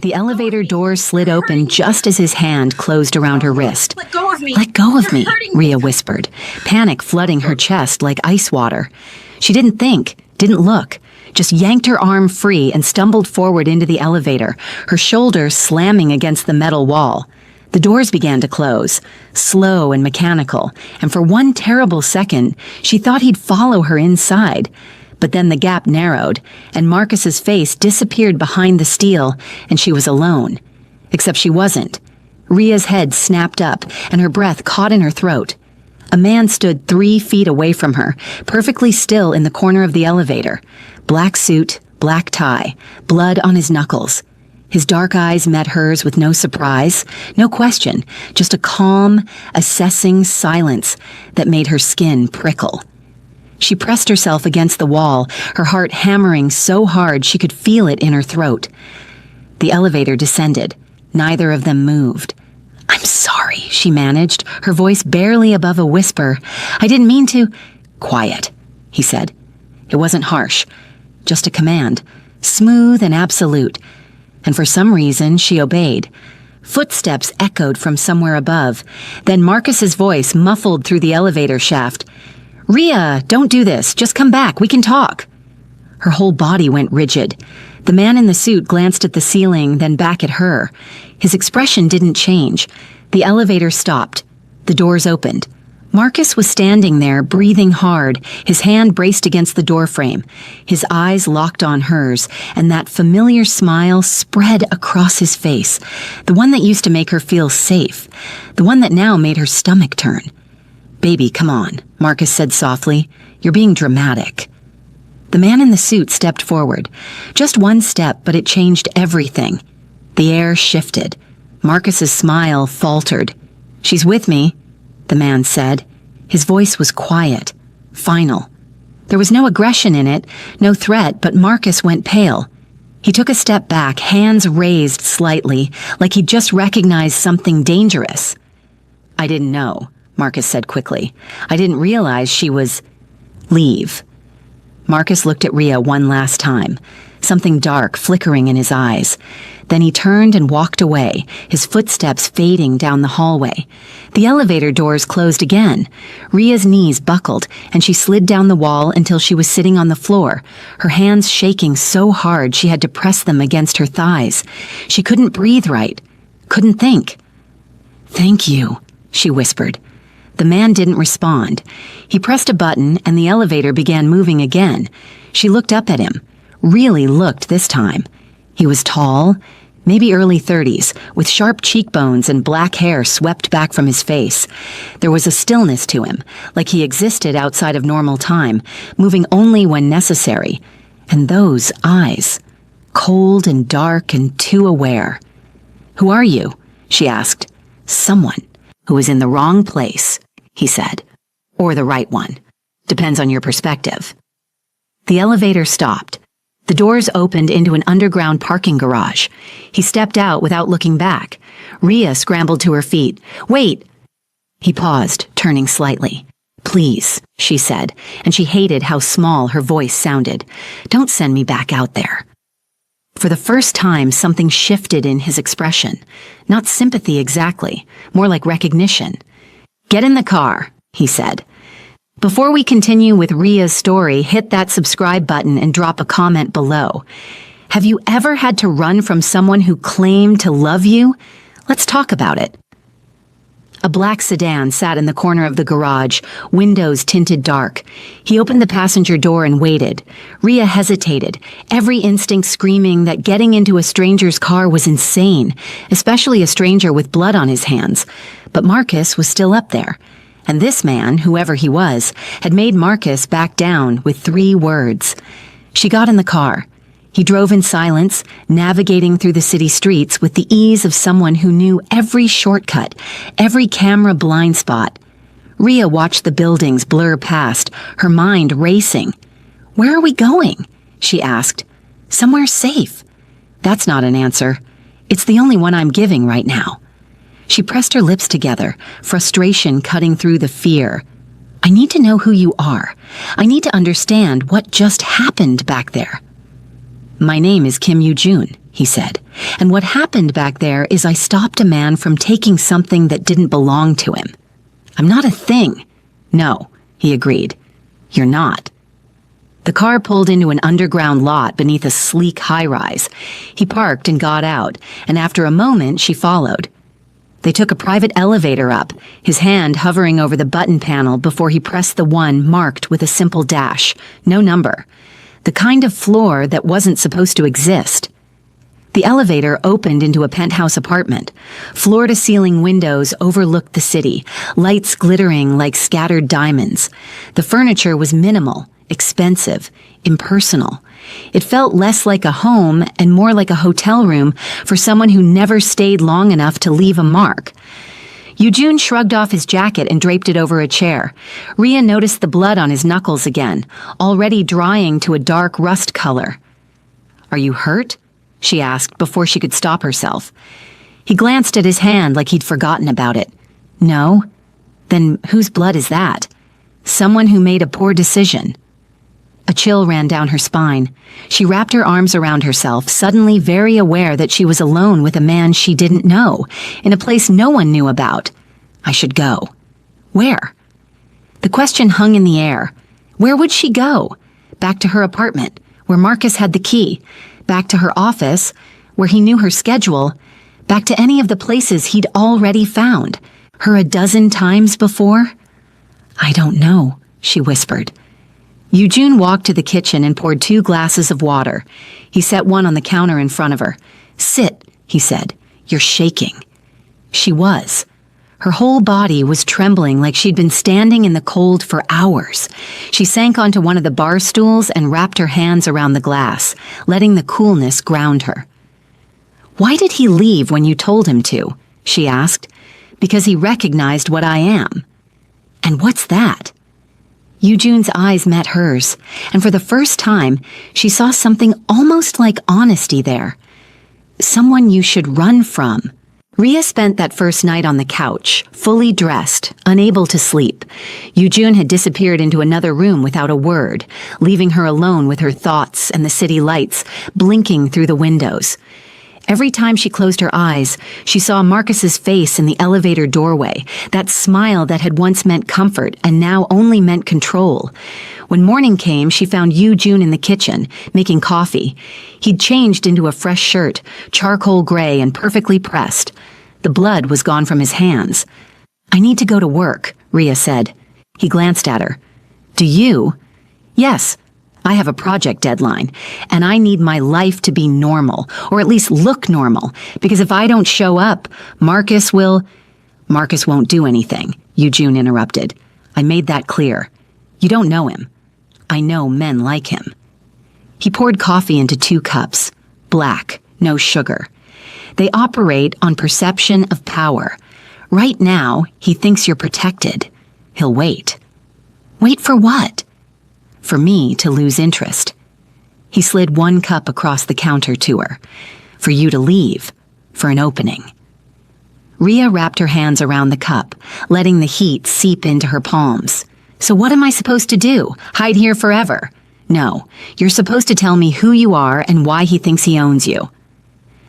The elevator doors slid open just as his hand closed around her wrist. Let go of me! "Let go of me," You're hurting me. Rhea whispered, panic flooding her chest like ice water. She didn't think, didn't look, just yanked her arm free and stumbled forward into the elevator, her shoulder slamming against the metal wall. The doors began to close, slow and mechanical, and for one terrible second, she thought he'd follow her inside. But then the gap narrowed, and Marcus's face disappeared behind the steel, and she was alone. Except she wasn't. Rhea's head snapped up, and her breath caught in her throat. A man stood 3 feet away from her, perfectly still in the corner of the elevator. Black suit, black tie, blood on his knuckles. His dark eyes met hers with no surprise, no question, just a calm, assessing silence that made her skin prickle. She pressed herself against the wall, her heart hammering so hard she could feel it in her throat. The elevator descended. Neither of them moved. "I'm sorry," she managed, her voice barely above a whisper. "I didn't mean to—" "Quiet," he said. It wasn't harsh, just a command, smooth and absolute. And for some reason, she obeyed. Footsteps echoed from somewhere above. Then Marcus's voice muffled through the elevator shaft. "Rhea, don't do this. Just come back. We can talk." Her whole body went rigid. The man in the suit glanced at the ceiling, then back at her. His expression didn't change. The elevator stopped. The doors opened. Marcus was standing there, breathing hard, his hand braced against the doorframe, his eyes locked on hers, and that familiar smile spread across his face, the one that used to make her feel safe, the one that now made her stomach turn. "Baby, come on," Marcus said softly. "You're being dramatic." The man in the suit stepped forward. Just one step, but it changed everything. The air shifted. Marcus's smile faltered. "She's with me," the man said. His voice was quiet, final. There was no aggression in it, no threat, but Marcus went pale. He took a step back, hands raised slightly, like he'd just recognized something dangerous. "I didn't know," Marcus said quickly. "I didn't realize she was—" "Leave." Marcus looked at Rhea one last time, something dark flickering in his eyes. Then he turned and walked away, his footsteps fading down the hallway. The elevator doors closed again. Rhea's knees buckled, and she slid down the wall until she was sitting on the floor, her hands shaking so hard she had to press them against her thighs. She couldn't breathe right, couldn't think. "Thank you," she whispered. The man didn't respond. He pressed a button, and the elevator began moving again. She looked up at him. Really looked this time. He was tall, maybe early 30s, with sharp cheekbones and black hair swept back from his face. There was a stillness to him, like he existed outside of normal time, moving only when necessary. And those eyes, cold and dark and too aware. "Who are you?" she asked. "Someone who is in the wrong place," he said. "Or the right one. Depends on your perspective." The elevator stopped. The doors opened into an underground parking garage. He stepped out without looking back. Rhea scrambled to her feet. "Wait!" He paused, turning slightly. "Please," she said, and she hated how small her voice sounded. "Don't send me back out there." For the first time, something shifted in his expression. Not sympathy exactly, more like recognition. "Get in the car," he said. Before we continue with Rhea's story, hit that subscribe button and drop a comment below. Have you ever had to run from someone who claimed to love you? Let's talk about it. A black sedan sat in the corner of the garage, windows tinted dark. He opened the passenger door and waited. Rhea hesitated, every instinct screaming that getting into a stranger's car was insane, especially a stranger with blood on his hands. But Marcus was still up there. And this man, whoever he was, had made Marcus back down with 3 words. She got in the car. He drove in silence, navigating through the city streets with the ease of someone who knew every shortcut, every camera blind spot. Rhea watched the buildings blur past, her mind racing. "Where are we going?" she asked. "Somewhere safe." "That's not an answer. It's the only one I'm giving right now." She pressed her lips together, frustration cutting through the fear. "I need to know who you are. I need to understand what just happened back there." "My name is Kim Yoo-jun," he said. And what happened back there is I stopped a man from taking something that didn't belong to him. I'm not a thing. No, he agreed. You're not. The car pulled into an underground lot beneath a sleek high-rise. He parked and got out, and after a moment, she followed. They took a private elevator up, his hand hovering over the button panel before he pressed the one marked with a simple dash, no number. The kind of floor that wasn't supposed to exist. The elevator opened into a penthouse apartment. Floor-to-ceiling windows overlooked the city, lights glittering like scattered diamonds. The furniture was minimal, expensive, impersonal. It felt less like a home and more like a hotel room for someone who never stayed long enough to leave a mark. Eugene shrugged off his jacket and draped it over a chair. Rhea noticed the blood on his knuckles again, already drying to a dark rust color. "Are you hurt?" she asked before she could stop herself. He glanced at his hand like he'd forgotten about it. "No." "Then whose blood is that?" "Someone who made a poor decision." A chill ran down her spine. She wrapped her arms around herself, suddenly very aware that she was alone with a man she didn't know, in a place no one knew about. I should go. Where? The question hung in the air. Where would she go? Back to her apartment, where Marcus had the key. Back to her office, where he knew her schedule. Back to any of the places he'd already found. Her a dozen times before? "I don't know," she whispered. Eugene walked to the kitchen and poured 2 glasses of water. He set one on the counter in front of her. "Sit," he said. "You're shaking." She was. Her whole body was trembling like she'd been standing in the cold for hours. She sank onto one of the bar stools and wrapped her hands around the glass, letting the coolness ground her. "Why did he leave when you told him to?" she asked. "Because he recognized what I am." "And what's that?" Eugene's eyes met hers, and for the first time, she saw something almost like honesty there. "Someone you should run from." Rhea spent that first night on the couch, fully dressed, unable to sleep. Eugene had disappeared into another room without a word, leaving her alone with her thoughts and the city lights blinking through the windows. Every time she closed her eyes, she saw Marcus's face in the elevator doorway, that smile that had once meant comfort and now only meant control. When morning came, she found Eugene in the kitchen, making coffee. He'd changed into a fresh shirt, charcoal gray and perfectly pressed. The blood was gone from his hands. "I need to go to work," Rhea said. He glanced at her. "Do you?" "Yes. I have a project deadline, and I need my life to be normal, or at least look normal, because if I don't show up, Marcus will—" "Marcus won't do anything," Eugene interrupted. "I made that clear. You don't know him. I know men like him." He poured coffee into 2 cups, black, no sugar. They operate on perception of power. Right now, he thinks you're protected. He'll wait. Wait for what? For me to lose interest. He slid 1 cup across the counter to her. For you to leave. For an opening. Rhea wrapped her hands around the cup, letting the heat seep into her palms. "So what am I supposed to do? Hide here forever?" "No, you're supposed to tell me who you are and why he thinks he owns you."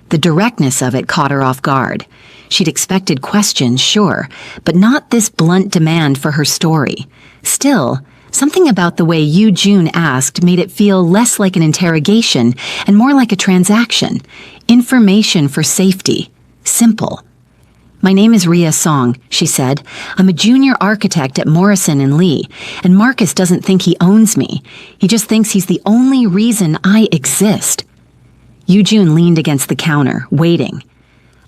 The directness of it caught her off guard. She'd expected questions, sure, but not this blunt demand for her story. Still, something about the way Eugene asked made it feel less like an interrogation and more like a transaction. Information for safety. Simple. "My name is Rhea Song," she said. "I'm a junior architect at Morrison & Lee, and Marcus doesn't think he owns me. He just thinks he's the only reason I exist." Eugene leaned against the counter, waiting.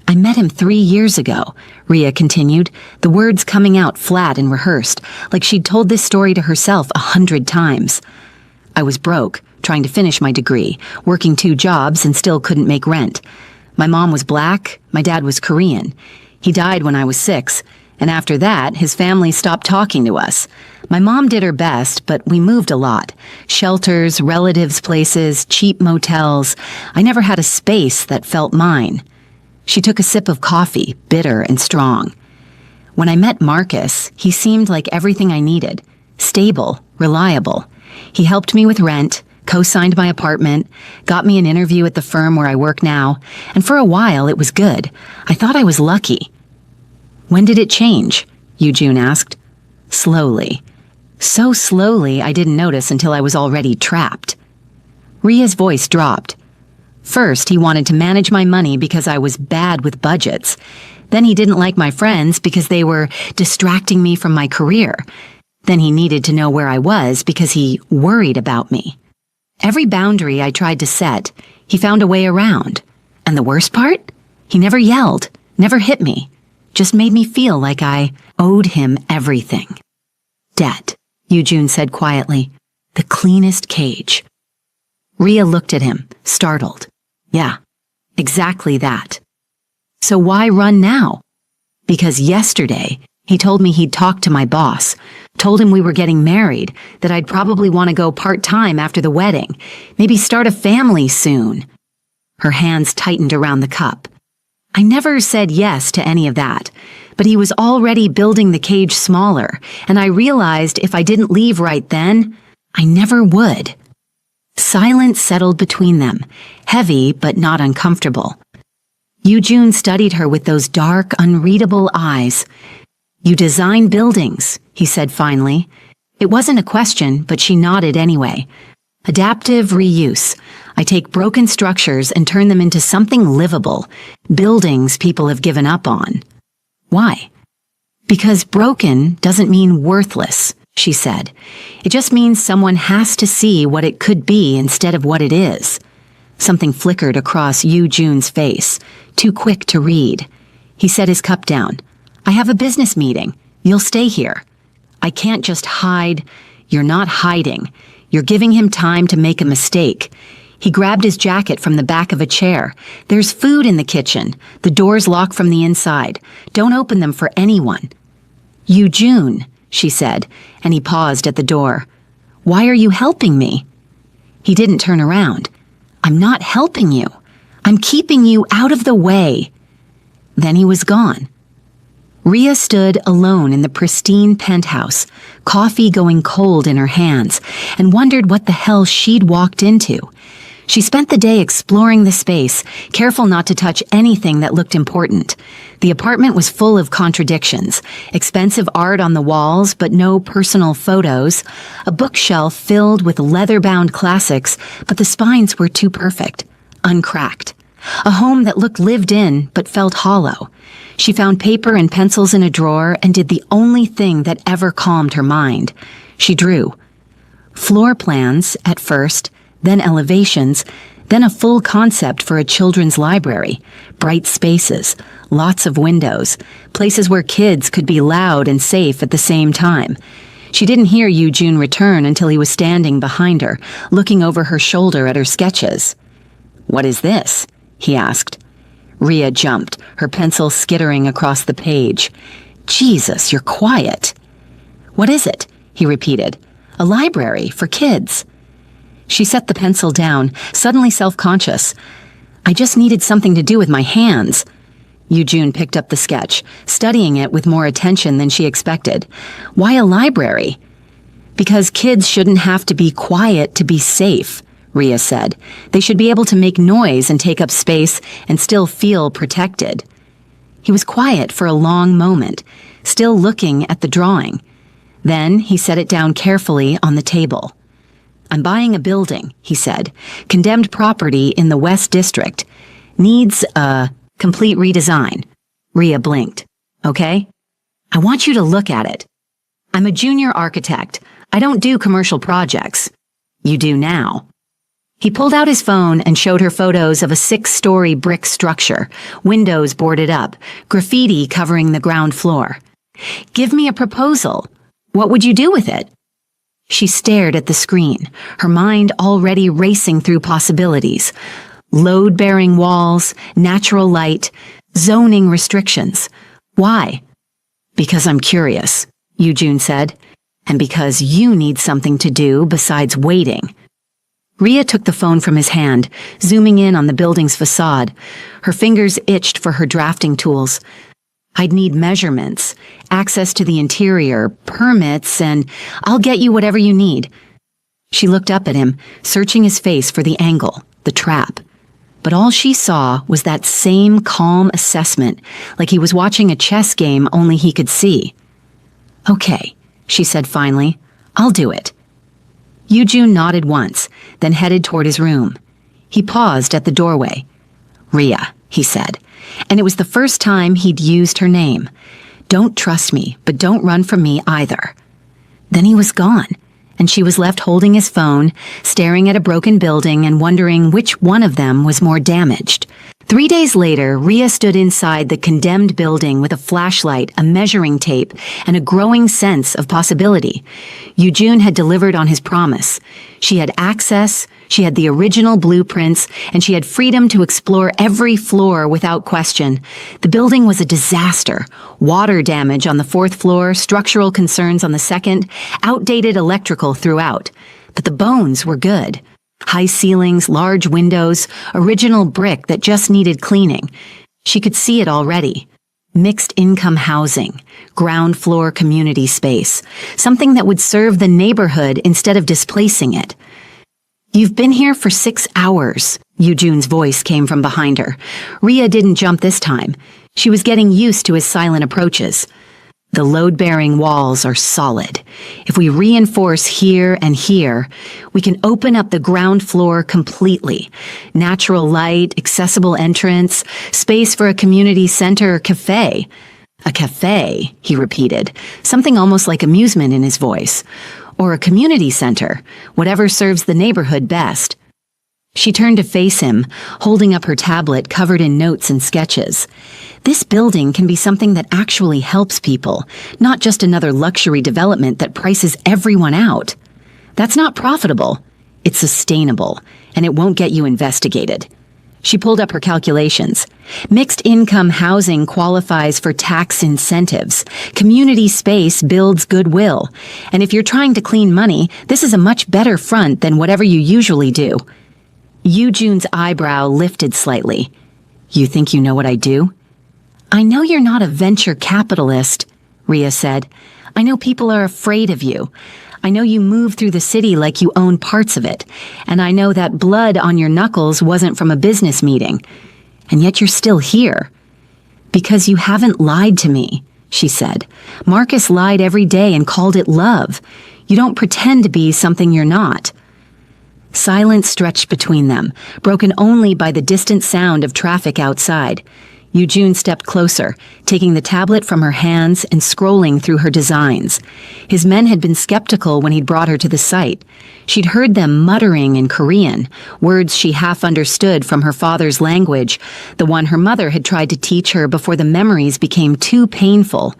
"I met him 3 years ago," Rhea continued, the words coming out flat and rehearsed, like she'd told this story to herself 100 times. "I was broke, trying to finish my degree, working 2 jobs and still couldn't make rent. My mom was black, my dad was Korean. He died when I was 6, and after that, his family stopped talking to us. My mom did her best, but we moved a lot. Shelters, relatives' places, cheap motels. I never had a space that felt mine." She took a sip of coffee, bitter and strong. "When I met Marcus, he seemed like everything I needed. Stable, reliable. He helped me with rent, co-signed my apartment, got me an interview at the firm where I work now, and for a while it was good. I thought I was lucky. When did it change? Eugene asked. Slowly. So slowly I didn't notice until I was already trapped. Ria's voice dropped. First, he wanted to manage my money because I was bad with budgets. Then he didn't like my friends because they were distracting me from my career. Then he needed to know where I was because he worried about me. Every boundary I tried to set, he found a way around. And the worst part? He never yelled, never hit me, just made me feel like I owed him everything. Debt, Eugene said quietly. The cleanest cage. Ria looked at him, startled. Yeah, exactly that. So why run now? Because yesterday, he told me he'd talked to my boss, told him we were getting married, that I'd probably want to go part-time after the wedding, maybe start a family soon. Her hands tightened around the cup. I never said yes to any of that, but he was already building the cage smaller, and I realized if I didn't leave right then, I never would. Silence settled between them, heavy but not uncomfortable. Eugene studied her with those dark, unreadable eyes. You design buildings, he said finally. It wasn't a question, but she nodded anyway. Adaptive reuse. I take broken structures and turn them into something livable, buildings people have given up on. Why? Because broken doesn't mean worthless, she said. It just means someone has to see what it could be instead of what it is. Something flickered across Eugene's face, too quick to read. He set his cup down. I have a business meeting. You'll stay here. I can't just hide. You're not hiding. You're giving him time to make a mistake. He grabbed his jacket from the back of a chair. There's food in the kitchen. The doors lock from the inside. Don't open them for anyone. Eugene, she said, and he paused at the door. Why are you helping me? He didn't turn around. I'm not helping you. I'm keeping you out of the way. Then he was gone. Ria stood alone in the pristine penthouse, coffee going cold in her hands, and wondered what the hell she'd walked into. She spent the day exploring the space, careful not to touch anything that looked important. The apartment was full of contradictions, expensive art on the walls, but no personal photos, a bookshelf filled with leather-bound classics, but the spines were too perfect, uncracked. A home that looked lived in, but felt hollow. She found paper and pencils in a drawer and did the only thing that ever calmed her mind. She drew. Floor plans, at first, then elevations, then a full concept for a children's library. Bright spaces, lots of windows, places where kids could be loud and safe at the same time. She didn't hear Eugene return until he was standing behind her, looking over her shoulder at her sketches. "What is this?" he asked. Ria jumped, her pencil skittering across the page. "Jesus, you're quiet." "What is it?" he repeated. "A library for kids." She set the pencil down, suddenly self-conscious. "I just needed something to do with my hands." Eugene picked up the sketch, studying it with more attention than she expected. "Why a library?" "Because kids shouldn't have to be quiet to be safe," Ria said. "They should be able to make noise and take up space and still feel protected." He was quiet for a long moment, still looking at the drawing. Then he set it down carefully on the table. "I'm buying a building," he said. "Condemned property in the West District. Needs a complete redesign." Ria blinked. "Okay? I want you to look at it. I'm a junior architect. I don't do commercial projects." "You do now." He pulled out his phone and showed her photos of a 6-story brick structure, windows boarded up, graffiti covering the ground floor. "Give me a proposal. What would you do with it?" She stared at the screen, her mind already racing through possibilities. Load-bearing walls, natural light, zoning restrictions. "Why?" "Because I'm curious," Eugene said, "and because you need something to do besides waiting." Ria took the phone from his hand, zooming in on the building's facade. Her fingers itched for her drafting tools. "I'd need measurements, access to the interior, permits, and I'll get you whatever you need." She looked up at him, searching his face for the angle, the trap. But all she saw was that same calm assessment, like he was watching a chess game only he could see. "Okay," she said finally. "I'll do it." Yoo-jun nodded once, then headed toward his room. He paused at the doorway. "Rhea," he said, and it was the first time he'd used her name. "Don't trust me, but don't run from me either." Then he was gone, and she was left holding his phone, staring at a broken building and wondering which one of them was more damaged. 3 days later, Rhea stood inside the condemned building with a flashlight, a measuring tape, and a growing sense of possibility. Yoo-jun had delivered on his promise. She had access, she had the original blueprints, and she had freedom to explore every floor without question. The building was a disaster. Water damage on the 4th floor, structural concerns on the 2nd, outdated electrical throughout. But the bones were good. High ceilings, large windows, original brick that just needed cleaning. She could see it already. Mixed income housing, ground floor community space, something that would serve the neighborhood instead of displacing it. "You've been here for 6 hours, Yoo-jun's voice came from behind her. Rhea didn't jump this time. She was getting used to his silent approaches. "The load-bearing walls are solid. If we reinforce here and here, we can open up the ground floor completely. Natural light, accessible entrance, space for a community center or cafe." "A cafe," he repeated, something almost like amusement in his voice. "Or a community center, whatever serves the neighborhood best." She turned to face him, holding up her tablet covered in notes and sketches. "This building can be something that actually helps people, not just another luxury development that prices everyone out. That's not profitable. It's sustainable, and it won't get you investigated." She pulled up her calculations. Mixed income housing qualifies for tax incentives. Community space builds goodwill. And if you're trying to clean money, this is a much better front than whatever you usually do. Yoo-jun's eyebrow lifted slightly. "You think you know what I do?" "I know you're not a venture capitalist," Rhea said. "I know people are afraid of you. I know you move through the city like you own parts of it. And I know that blood on your knuckles wasn't from a business meeting. And yet you're still here." "Because you haven't lied to me," she said. "Marcus lied every day and called it love. You don't pretend to be something you're not." Silence stretched between them, broken only by the distant sound of traffic outside. Yoo-jun stepped closer, taking the tablet from her hands and scrolling through her designs. His men had been skeptical when he'd brought her to the site. She'd heard them muttering in Korean, words she half understood from her father's language, the one her mother had tried to teach her before the memories became too painful.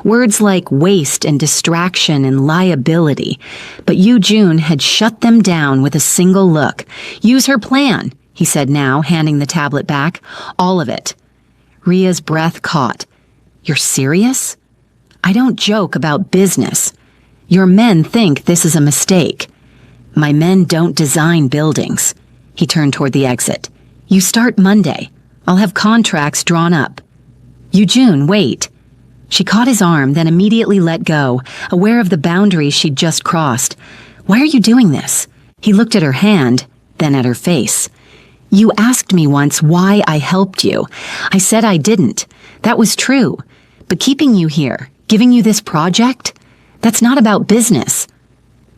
Words like waste and distraction and liability. But Yoo-jun had shut them down with a single look. "Use her plan," he said now, handing the tablet back. "All of it." Rhea's breath caught. "You're serious?" "I don't joke about business. Your men think this is a mistake." "My men don't design buildings." He turned toward the exit. "You start Monday. I'll have contracts drawn up." "Yoo-jun, wait." She caught his arm, then immediately let go, aware of the boundary she'd just crossed. "Why are you doing this?" He looked at her hand, then at her face. "You asked me once why I helped you. I said I didn't. That was true. But keeping you here, giving you this project, that's not about business."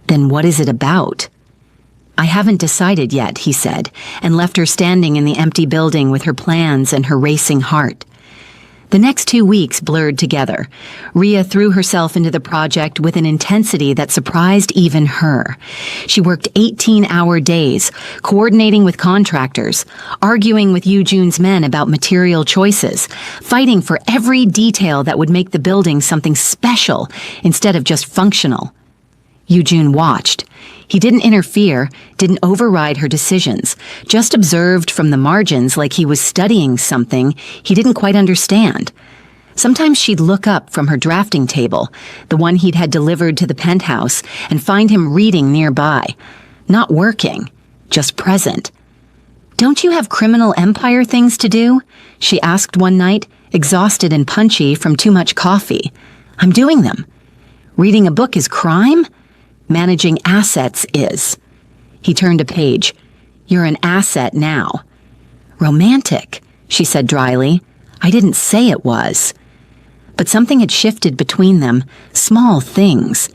"Then what is it about?" "I haven't decided yet," he said, and left her standing in the empty building with her plans and her racing heart. The next 2 weeks blurred together. Rhea threw herself into the project with an intensity that surprised even her. She worked 18-hour days, coordinating with contractors, arguing with Yoo-jun's men about material choices, fighting for every detail that would make the building something special instead of just functional. Yoo-jun watched. He didn't interfere, didn't override her decisions, just observed from the margins like he was studying something he didn't quite understand. Sometimes she'd look up from her drafting table, the one he'd had delivered to the penthouse, and find him reading nearby. Not working, just present. "Don't you have criminal empire things to do?" she asked one night, exhausted and punchy from too much coffee. "I'm doing them." "Reading a book is crime?" "Managing assets is." He turned a page. You're an asset now. Romantic, she said dryly. I didn't say it was. But something had shifted between them, small things.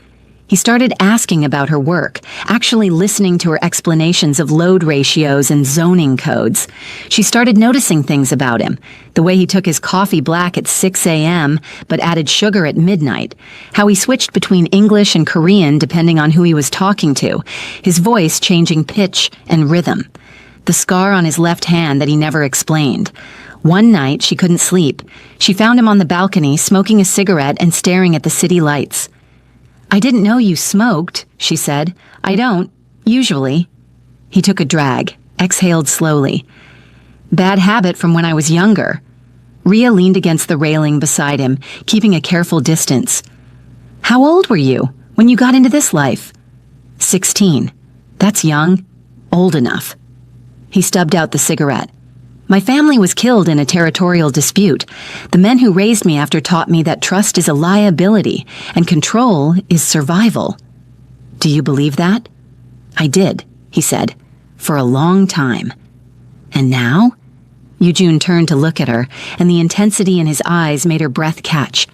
He started asking about her work, actually listening to her explanations of load ratios and zoning codes. She started noticing things about him, the way he took his coffee black at 6 a.m. but added sugar at midnight, how he switched between English and Korean depending on who he was talking to, his voice changing pitch and rhythm, the scar on his left hand that he never explained. One night, she couldn't sleep. She found him on the balcony, smoking a cigarette and staring at the city lights. I didn't know you smoked, she said. I don't, usually. He took a drag, exhaled slowly. Bad habit from when I was younger. Rhea leaned against the railing beside him, keeping a careful distance. How old were you when you got into this life? 16. That's young. Old enough. He stubbed out the cigarette. My family was killed in a territorial dispute. The men who raised me after taught me that trust is a liability and control is survival. Do you believe that? I did, he said, for a long time. And now? Yoojun turned to look at her, and the intensity in his eyes made her breath catch.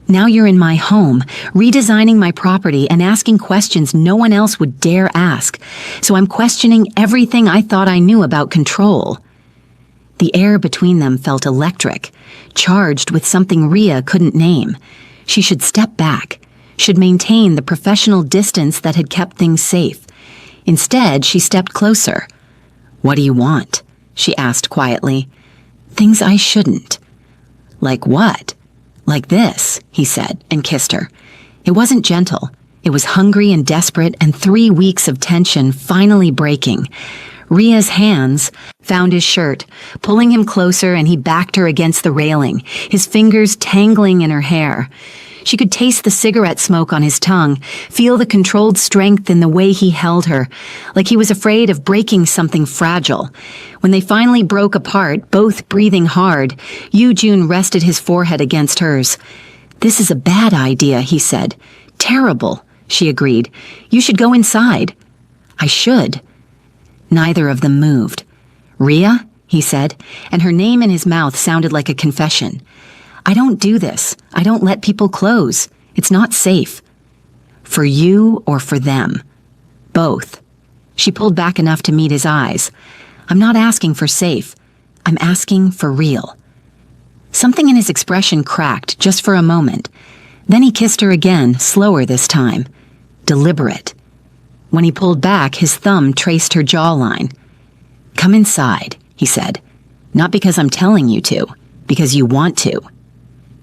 Now you're in my home, redesigning my property and asking questions no one else would dare ask. So I'm questioning everything I thought I knew about control. The air between them felt electric, charged with something Rhea couldn't name. She should step back, should maintain the professional distance that had kept things safe. Instead, she stepped closer. What do you want? She asked quietly. Things I shouldn't. Like what? Like this, he said, and kissed her. It wasn't gentle. It was hungry and desperate, and 3 weeks of tension finally breaking. Rhea's hands found his shirt, pulling him closer, and he backed her against the railing, his fingers tangling in her hair. She could taste the cigarette smoke on his tongue, feel the controlled strength in the way he held her, like he was afraid of breaking something fragile. When they finally broke apart, both breathing hard, Yoojun rested his forehead against hers. This is a bad idea, he said. Terrible, she agreed. You should go inside. I should. Neither of them moved. Rhea, he said, and her name in his mouth sounded like a confession. I don't do this. I don't let people close. It's not safe. For you or for them? Both. She pulled back enough to meet his eyes. I'm not asking for safe. I'm asking for real. Something in his expression cracked just for a moment. Then he kissed her again, slower this time. Deliberate. When he pulled back, his thumb traced her jawline. Come inside, he said. Not because I'm telling you to, because you want to.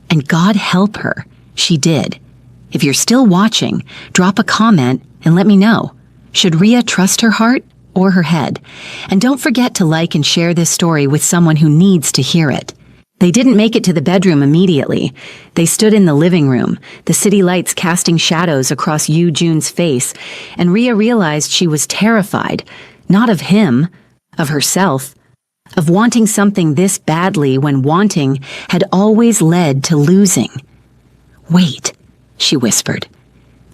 And God help her, she did. If you're still watching, drop a comment and let me know. Should Rhea trust her heart or her head? And don't forget to like and share this story with someone who needs to hear it. They didn't make it to the bedroom immediately. They stood in the living room, the city lights casting shadows across Yoojun's face, and Rhea realized she was terrified, not of him, of herself, of wanting something this badly when wanting had always led to losing. Wait, she whispered.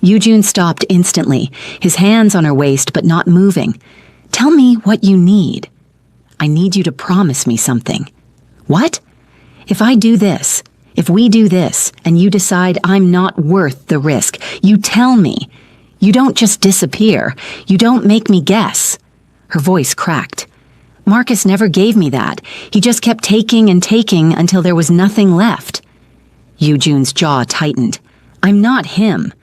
Yoojun stopped instantly, his hands on her waist but not moving. Tell me what you need. I need you to promise me something. What? If I do this, if we do this, and you decide I'm not worth the risk, you tell me. You don't just disappear. You don't make me guess. Her voice cracked. Marcus never gave me that. He just kept taking and taking until there was nothing left. Yoojun's jaw tightened. I'm not him.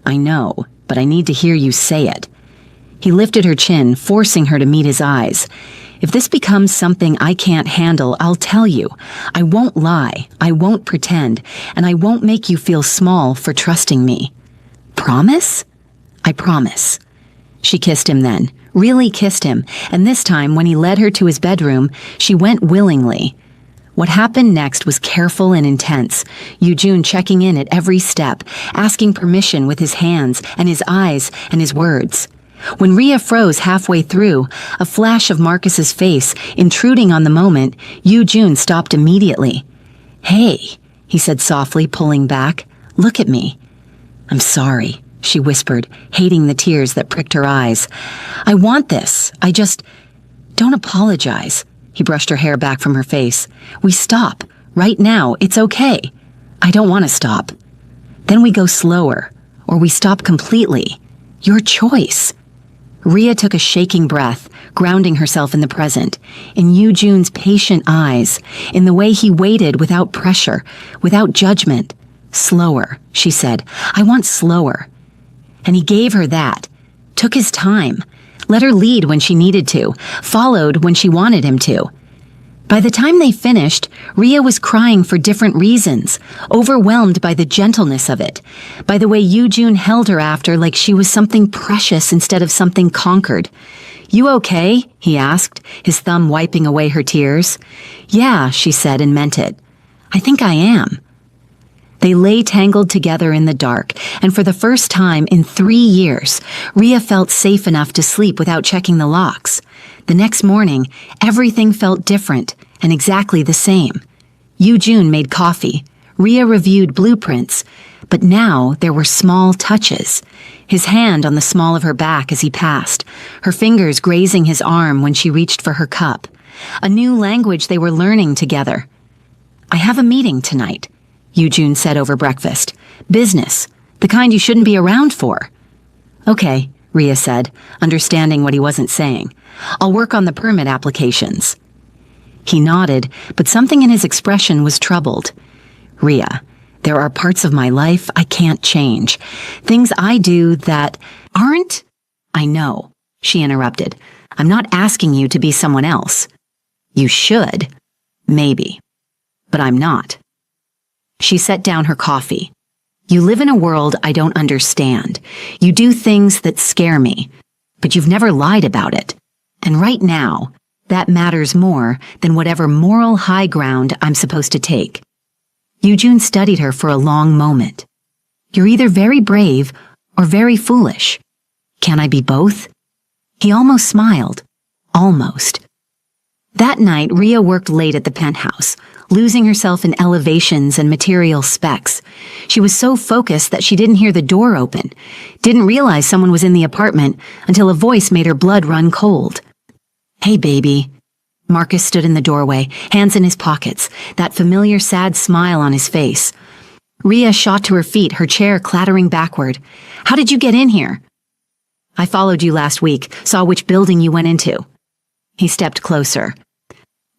I know, but I need to hear you say it. He lifted her chin, forcing her to meet his eyes. If this becomes something I can't handle, I'll tell you. I won't lie, I won't pretend, and I won't make you feel small for trusting me. Promise? I promise. She kissed him then, really kissed him, and this time when he led her to his bedroom, she went willingly. What happened next was careful and intense, Yoojun checking in at every step, asking permission with his hands and his eyes and his words. When Rhea froze halfway through, a flash of Marcus's face intruding on the moment, Yoojun stopped immediately. Hey, he said softly, pulling back. Look at me. I'm sorry, she whispered, hating the tears that pricked her eyes. I want this. Don't apologize. He brushed her hair back from her face. We stop. Right now. It's okay. I don't want to stop. Then we go slower, or we stop completely. Your choice. Rhea took a shaking breath, grounding herself in the present, in Yoo-Jun's patient eyes, in the way he waited without pressure, without judgment. Slower, she said. I want slower. And he gave her that, took his time, let her lead when she needed to, followed when she wanted him to. By the time they finished, Rhea was crying for different reasons, overwhelmed by the gentleness of it, by the way Yoo-Jun held her after like she was something precious instead of something conquered. You okay? He asked, his thumb wiping away her tears. Yeah, she said and meant it. I think I am. They lay tangled together in the dark, and for the first time in 3 years, Rhea felt safe enough to sleep without checking the locks. The next morning, everything felt different and exactly the same. Yoo-Jun made coffee. Rhea reviewed blueprints, but now there were small touches. His hand on the small of her back as he passed, her fingers grazing his arm when she reached for her cup. A new language they were learning together. I have a meeting tonight, Yoo-Jun said over breakfast. Business, the kind you shouldn't be around for. Okay, Rhea said, understanding what he wasn't saying. I'll work on the permit applications. He nodded, but something in his expression was troubled. Rhea, there are parts of my life I can't change. Things I do that aren't... I know, she interrupted. I'm not asking you to be someone else. You should. Maybe. But I'm not. She set down her coffee. You live in a world I don't understand. You do things that scare me, but you've never lied about it. And right now, that matters more than whatever moral high ground I'm supposed to take. Yoo-Jun studied her for a long moment. You're either very brave or very foolish. Can I be both? He almost smiled. Almost. That night, Rhea worked late at the penthouse, losing herself in elevations and material specs. She was so focused that she didn't hear the door open, didn't realize someone was in the apartment until a voice made her blood run cold. Hey, baby. Marcus stood in the doorway, hands in his pockets, that familiar sad smile on his face. Rhea shot to her feet, her chair clattering backward. How did you get in here? I followed you last week, saw which building you went into. He stepped closer.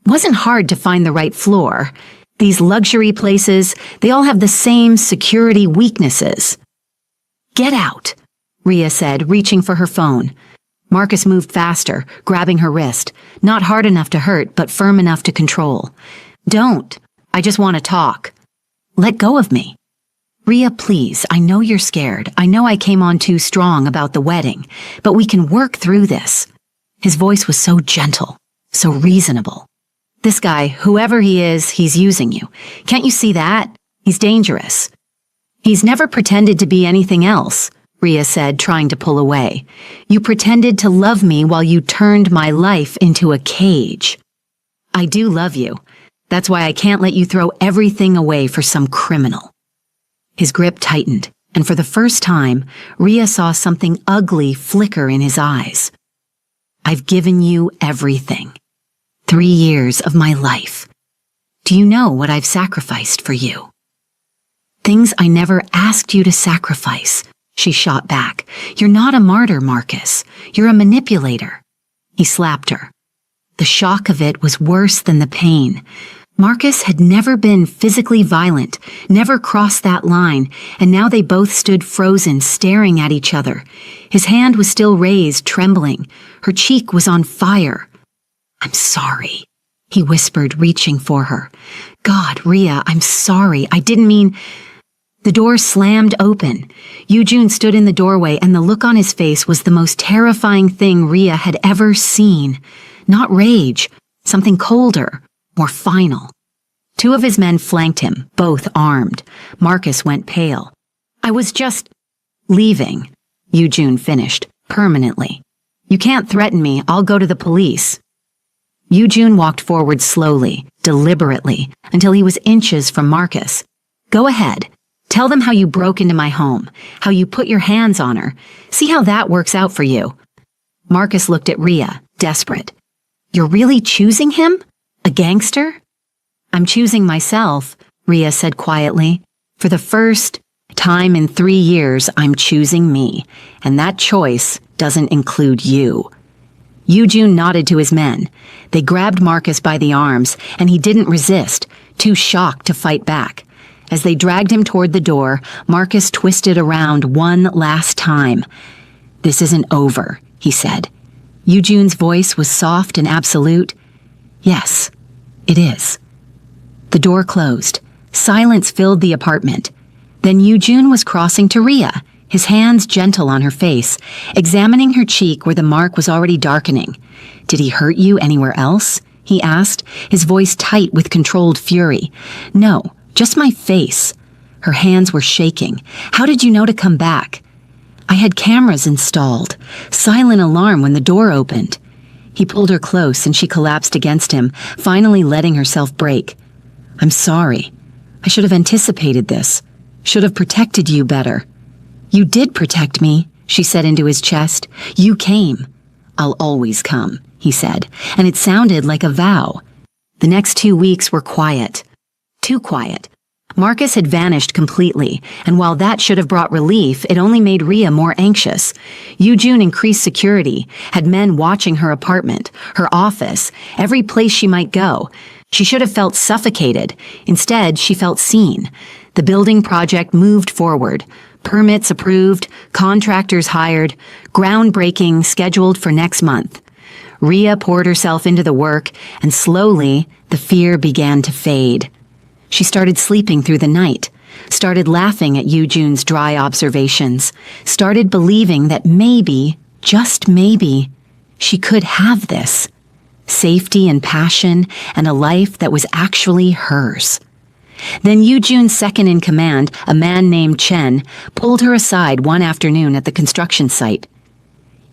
Wasn't hard to find the right floor. These luxury places, they all have the same security weaknesses. Get out, Rhea said, reaching for her phone. Marcus moved faster, grabbing her wrist. Not hard enough to hurt, but firm enough to control. Don't. I just want to talk. Let go of me. Rhea, please, I know you're scared. I know I came on too strong about the wedding, but we can work through this. His voice was so gentle, so reasonable. This guy, whoever he is, he's using you. Can't you see that? He's dangerous. He's never pretended to be anything else, Rhea said, trying to pull away. You pretended to love me while you turned my life into a cage. I do love you. That's why I can't let you throw everything away for some criminal. His grip tightened, and for the first time, Rhea saw something ugly flicker in his eyes. I've given you everything. 3 years of my life. Do you know what I've sacrificed for you? Things I never asked you to sacrifice, she shot back. You're not a martyr, Marcus. You're a manipulator. He slapped her. The shock of it was worse than the pain. Marcus had never been physically violent, never crossed that line, and now they both stood frozen, staring at each other. His hand was still raised, trembling. Her cheek was on fire. I'm sorry, he whispered, reaching for her. God, Rhea, I'm sorry. I didn't mean... The door slammed open. Yoo-Jun stood in the doorway, and the look on his face was the most terrifying thing Rhea had ever seen. Not rage, something colder, more final. 2 of his men flanked him, both armed. Marcus went pale. I was just... leaving, Yoo-Jun finished, permanently. You can't threaten me. I'll go to the police. Yoo-Jun walked forward slowly, deliberately, until he was inches from Marcus. Go ahead. Tell them how you broke into my home, how you put your hands on her. See how that works out for you." Marcus looked at Rhea, desperate. "You're really choosing him? A gangster?" "I'm choosing myself," Rhea said quietly. "For the first time in 3 years, I'm choosing me, and that choice doesn't include you." Eugene nodded to his men. They grabbed Marcus by the arms, and he didn't resist, too shocked to fight back. As they dragged him toward the door, Marcus twisted around one last time. "This isn't over," he said. Eugene's voice was soft and absolute. "Yes, it is." The door closed. Silence filled the apartment. Then Eugene was crossing to Rhea, his hands gentle on her face, examining her cheek where the mark was already darkening. "Did he hurt you anywhere else?" he asked, his voice tight with controlled fury. "No, just my face." Her hands were shaking. "How did you know to come back?" "I had cameras installed. Silent alarm when the door opened." He pulled her close and she collapsed against him, finally letting herself break. "I'm sorry. I should have anticipated this. Should have protected you better." "You did protect me," she said into his chest. "You came." "I'll always come," he said, and it sounded like a vow. The next 2 weeks were quiet. Too quiet. Marcus had vanished completely, and while that should have brought relief, it only made Rhea more anxious. Eugene increased security, had men watching her apartment, her office, every place she might go. She should have felt suffocated. Instead, she felt seen. The building project moved forward. Permits approved, contractors hired, groundbreaking scheduled for next month. Rhea poured herself into the work, and slowly, the fear began to fade. She started sleeping through the night, started laughing at Eugene's dry observations, started believing that maybe, just maybe, she could have this. Safety and passion and a life that was actually hers. Then Eugene's second-in-command, a man named Chen, pulled her aside one afternoon at the construction site.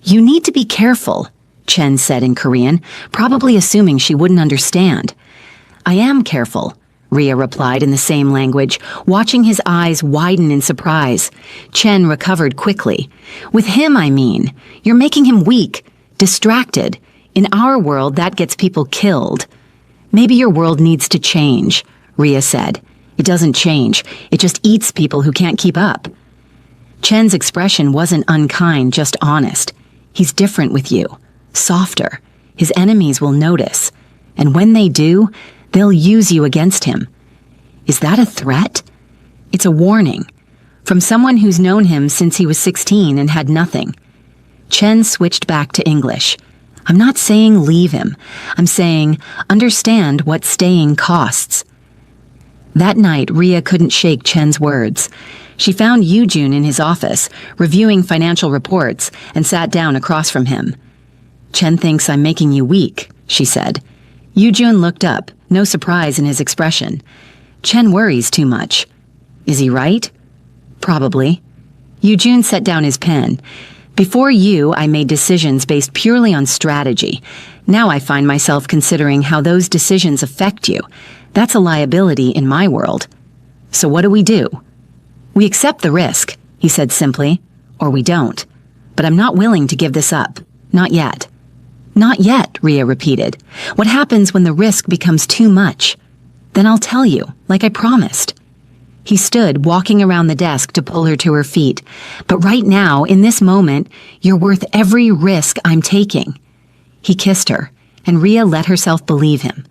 "You need to be careful," Chen said in Korean, probably assuming she wouldn't understand. "I am careful," Rhea replied in the same language, watching his eyes widen in surprise. Chen recovered quickly. "With him, I mean. You're making him weak, distracted. In our world, that gets people killed." "Maybe your world needs to change," Rhea said. "It doesn't change. It just eats people who can't keep up." Chen's expression wasn't unkind, just honest. "He's different with you. Softer. His enemies will notice. And when they do, they'll use you against him." "Is that a threat?" "It's a warning. From someone who's known him since he was 16 and had nothing." Chen switched back to English. "I'm not saying leave him. I'm saying understand what staying costs." That night, Rhea couldn't shake Chen's words. She found Eugene in his office, reviewing financial reports, and sat down across from him. "Chen thinks I'm making you weak," she said. Eugene looked up, no surprise in his expression. "Chen worries too much." "Is he right?" "Probably." Eugene set down his pen. "Before you, I made decisions based purely on strategy. Now I find myself considering how those decisions affect you. That's a liability in my world. So what do? "We accept the risk," he said simply, "or we don't. But I'm not willing to give this up. Not yet." "Not yet," Rhea repeated. "What happens when the risk becomes too much?" "Then I'll tell you, like I promised." He stood, walking around the desk to pull her to her feet. "But right now, in this moment, you're worth every risk I'm taking." He kissed her, and Rhea let herself believe him.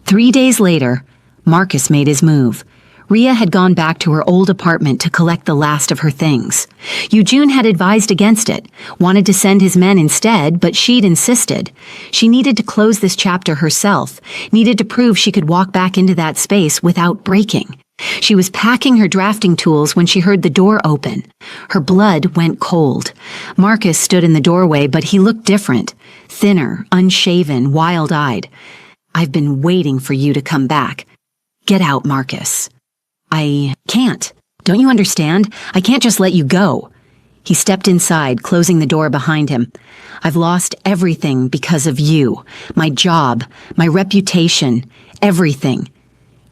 3 days later, Marcus made his move. Rhea had gone back to her old apartment to collect the last of her things. Eugene had advised against it, wanted to send his men instead, but she'd insisted. She needed to close this chapter herself, needed to prove she could walk back into that space without breaking. She was packing her drafting tools when she heard the door open. Her blood went cold. Marcus stood in the doorway, but he looked different. Thinner, unshaven, wild-eyed. "I've been waiting for you to come back. Get out, Marcus." "I can't. Don't you understand? I can't just let you go." He stepped inside, closing the door behind him. "I've lost everything because of you. My job, my reputation, everything.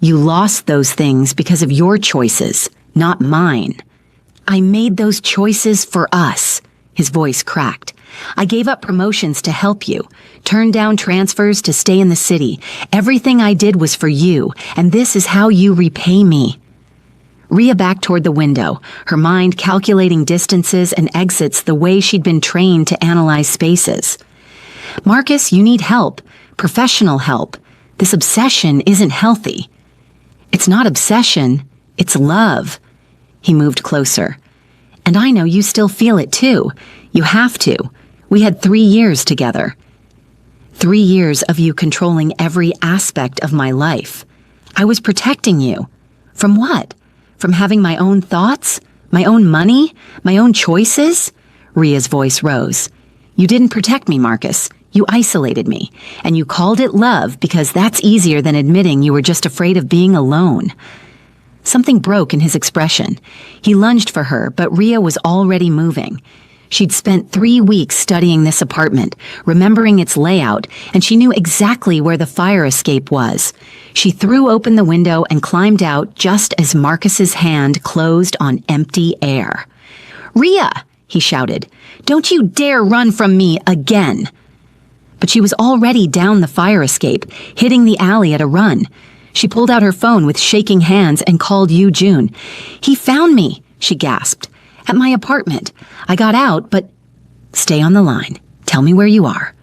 You lost those things because of your choices," not mine. I made those choices for us. His voice cracked. I gave up promotions to help you, turned down transfers to stay in the city. Everything I did was for you, and this is how you repay me. Rhea backed toward the window, her mind calculating distances and exits the way she'd been trained to analyze spaces. Marcus, you need help, professional help. This obsession isn't healthy. It's not obsession, it's love. He moved closer. And I know you still feel it too. You have to. We had 3 years together. 3 years of you controlling every aspect of my life. I was protecting you. From what? From having my own thoughts? My own money? My own choices? Rhea's voice rose. You didn't protect me, Marcus. You isolated me. And you called it love because that's easier than admitting you were just afraid of being alone. Something broke in his expression. He lunged for her, but Rhea was already moving. She'd spent 3 weeks studying this apartment, remembering its layout, and she knew exactly where the fire escape was. She threw open the window and climbed out just as Marcus's hand closed on empty air. "Rhea!" he shouted. "Don't you dare run from me again!" But she was already down the fire escape, hitting the alley at a run. She pulled out her phone with shaking hands and called June. "He found me," she gasped. "At my apartment. I got out, but—" "Stay on the line. Tell me where you are."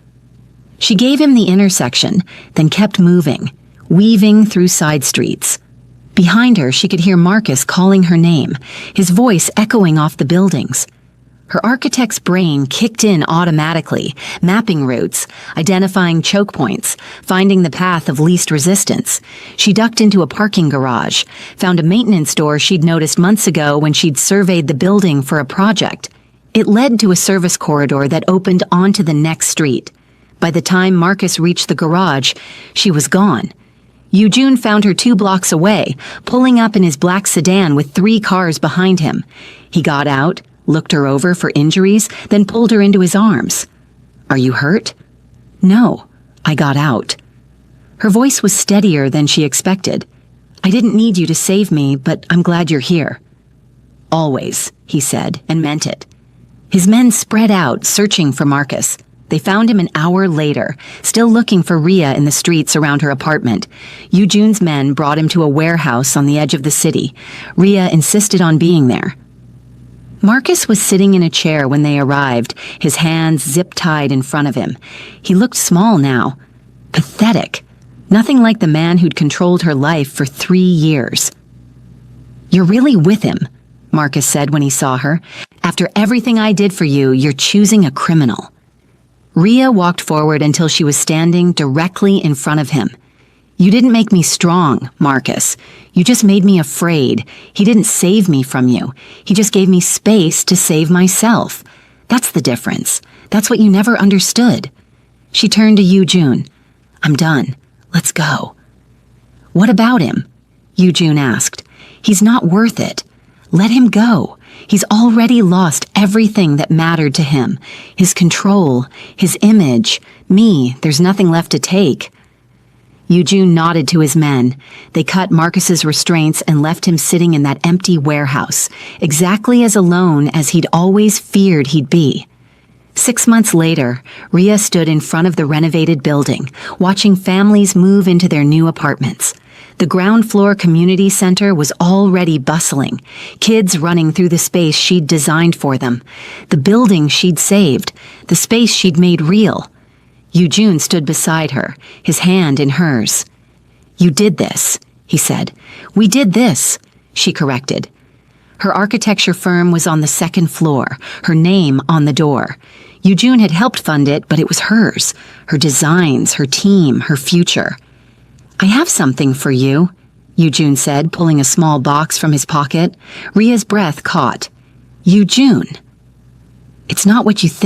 She gave him the intersection, then kept moving, weaving through side streets. Behind her, she could hear Marcus calling her name, his voice echoing off the buildings. Her architect's brain kicked in automatically, mapping routes, identifying choke points, finding the path of least resistance. She ducked into a parking garage, found a maintenance door she'd noticed months ago when she'd surveyed the building for a project. It led to a service corridor that opened onto the next street. By the time Marcus reached the garage, she was gone. June found her 2 blocks away, pulling up in his black sedan with 3 cars behind him. He got out, looked her over for injuries, then pulled her into his arms. "Are you hurt?" "No, I got out." Her voice was steadier than she expected. "I didn't need you to save me, but I'm glad you're here." "Always," he said, and meant it. His men spread out, searching for Marcus. They found him an hour later, still looking for Rhea in the streets around her apartment. June's men brought him to a warehouse on the edge of the city. Rhea insisted on being there. Marcus was sitting in a chair when they arrived, his hands zip-tied in front of him. He looked small now. Pathetic. Nothing like the man who'd controlled her life for 3 years. "You're really with him," Marcus said when he saw her. "After everything I did for you, you're choosing a criminal." Rhea walked forward until she was standing directly in front of him. "You didn't make me strong, Marcus. You just made me afraid. He didn't save me from you. He just gave me space to save myself. That's the difference. That's what you never understood." She turned to June. "I'm done. Let's go." "What about him?" June asked. "He's not worth it. Let him go. He's already lost everything that mattered to him. His control, his image, me. There's nothing left to take." June nodded to his men. They cut Marcus's restraints and left him sitting in that empty warehouse, exactly as alone as he'd always feared he'd be. 6 months later, Rhea stood in front of the renovated building, watching families move into their new apartments. The ground floor community center was already bustling, kids running through the space she'd designed for them, the building she'd saved, the space she'd made real. June stood beside her, his hand in hers. "You did this," he said. "We did this," she corrected. Her architecture firm was on the 2nd floor, her name on the door. June had helped fund it, but it was hers, her designs, her team, her future. "I have something for you," June said, pulling a small box from his pocket. Rhea's breath caught. "June." "It's not what you think."